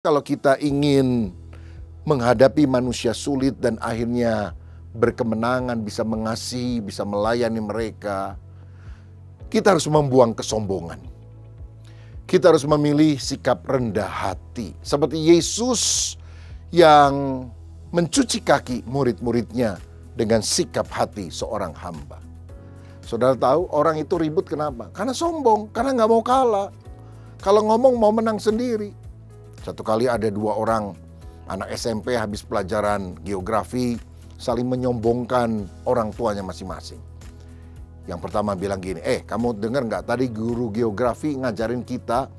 Kalau kita ingin menghadapi manusia sulit dan akhirnya berkemenangan, bisa mengasihi, bisa melayani mereka, kita harus membuang kesombongan. Kita harus memilih sikap rendah hati. Seperti Yesus yang mencuci kaki murid-muridnya dengan sikap hati seorang hamba. Saudara tahu orang itu ribut kenapa? Karena sombong, karena nggak mau kalah. Kalau ngomong mau menang sendiri. Satu kali ada dua orang anak SMP habis pelajaran geografi saling menyombongkan orang tuanya masing-masing. Yang pertama bilang gini, kamu dengar nggak tadi guru geografi ngajarin kita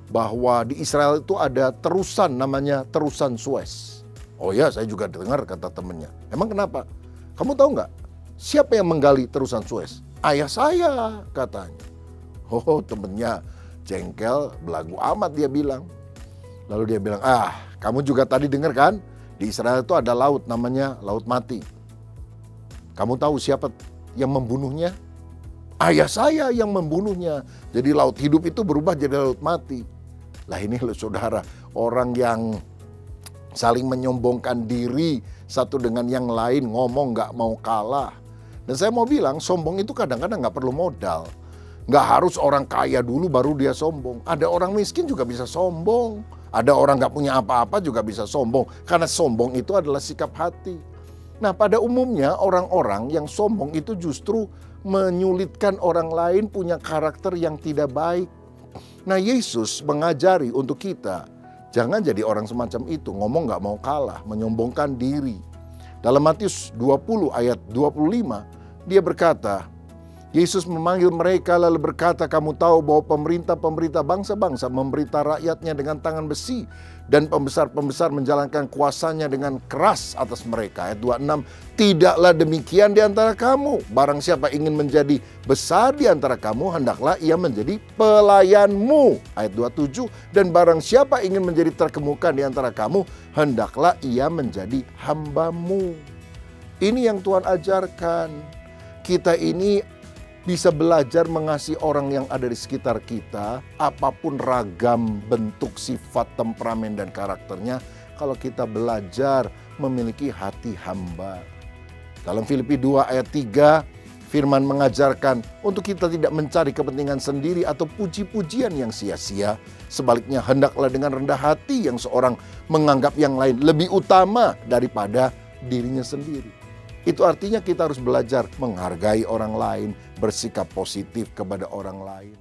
bahwa di Israel itu ada terusan namanya terusan Suez. Oh ya, saya juga dengar kata temennya. Emang kenapa? Kamu tahu nggak siapa yang menggali terusan Suez? Ayah saya katanya. Oh, temennya jengkel, belagu amat dia bilang. Lalu dia bilang, kamu juga tadi dengar kan? Di Israel itu ada laut namanya Laut Mati. Kamu tahu siapa yang membunuhnya? Ayah saya yang membunuhnya. Jadi laut hidup itu berubah jadi laut mati. Lah ini loh saudara, orang yang saling menyombongkan diri satu dengan yang lain, ngomong gak mau kalah. Dan saya mau bilang, sombong itu kadang-kadang gak perlu modal. Gak harus orang kaya dulu baru dia sombong. Ada orang miskin juga bisa sombong. Ada orang gak punya apa-apa juga bisa sombong. Karena sombong itu adalah sikap hati. Nah, pada umumnya orang-orang yang sombong itu justru menyulitkan orang lain punya karakter yang tidak baik. Nah, Yesus mengajari untuk kita, jangan jadi orang semacam itu. Ngomong gak mau kalah, menyombongkan diri. Dalam Matius 20 ayat 25, dia berkata, Yesus memanggil mereka lalu berkata, kamu tahu bahwa pemerintah-pemerintah bangsa-bangsa memerintah rakyatnya dengan tangan besi. Dan pembesar-pembesar menjalankan kuasanya dengan keras atas mereka. Ayat 26, tidaklah demikian di antara kamu. Barang siapa ingin menjadi besar di antara kamu, hendaklah ia menjadi pelayanmu. Ayat 27, dan barang siapa ingin menjadi terkemuka di antara kamu, hendaklah ia menjadi hambamu. Ini yang Tuhan ajarkan. Kita ini bisa belajar mengasihi orang yang ada di sekitar kita, apapun ragam bentuk, sifat, temperamen, dan karakternya, kalau kita belajar memiliki hati hamba. Dalam Filipi 2 ayat 3, firman mengajarkan untuk kita tidak mencari kepentingan sendiri atau puji-pujian yang sia-sia. Sebaliknya, hendaklah dengan rendah hati yang seorang menganggap yang lain lebih utama daripada dirinya sendiri. Itu artinya kita harus belajar menghargai orang lain, bersikap positif kepada orang lain.